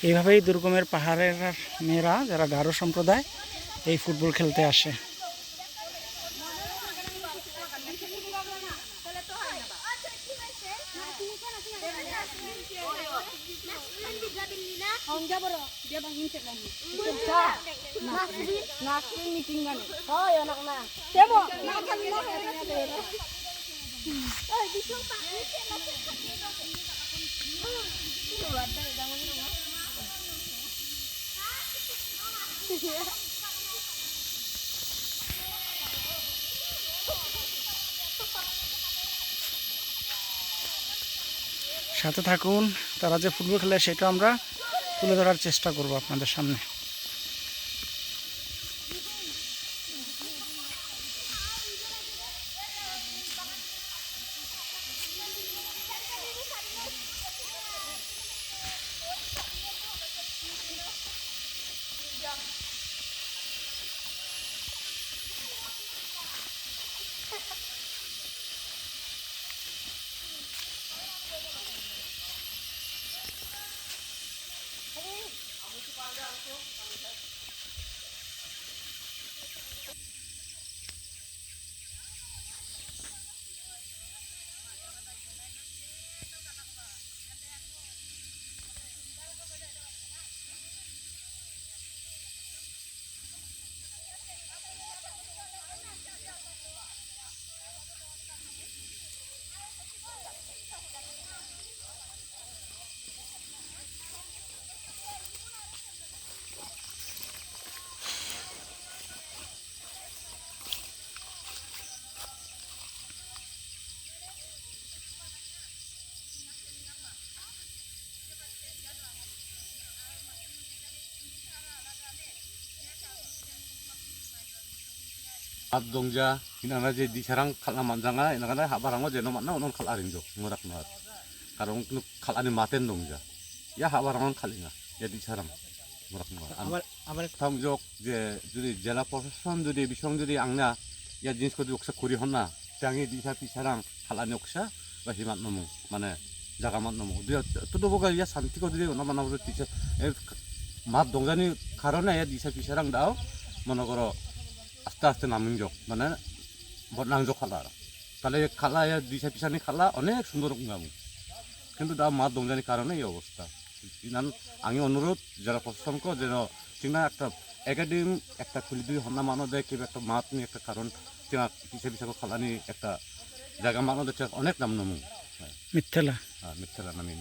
এইভাবেই দুর্গমের পাহাড়ের মেয়েরা, যারা গারো সম্প্রদায়, এই ফুটবল খেলতে আসে। সাথে থাকুন, তারা যে ফুটবল খেলে সেটা আমরা তুলে ধরার চেষ্টা করব আপনাদের সামনে। Abdongja ina je di sarang khala manjanga ina kana habarango jeno manna onon khalarin jo ngorak nuar karong nu khalani maten dongja ya habarangon khalinga ya di sarang ngorak nuar আবার tham jok je jodi jela প্রশাসন যদি bisong যদি angna ya jinis ko oksa kuri honna tangi di sapi sarang khalani oksa ba himat nomu mane jaga mat nomu dia tudo boga ya santi ko dire ona mana bro tiche mat dongjani karone ya di sapi sarang dao mone koro আস্তে আস্তে নামিংজক মানে বদনাংজক খালা তাহলে খালা দিশা পিছানি খালা অনেক সুন্দর গামু কিন্তু দা মা দমজানির কারণে এই অবস্থা ইনান আমি অনুরোধ যারা প্রশাসনকে যেন চিনা একটা একাডেমি একটা খুলি দুই হন্না মানো দেয় কিংবা একটা মাত নিয়ে একটা কারণ চিনা পিছা পিছাকে খালানি একটা জায়গা মানো দেখছে অনেক নাম নমু মিথ্যেলা মিথ্যেলা নামি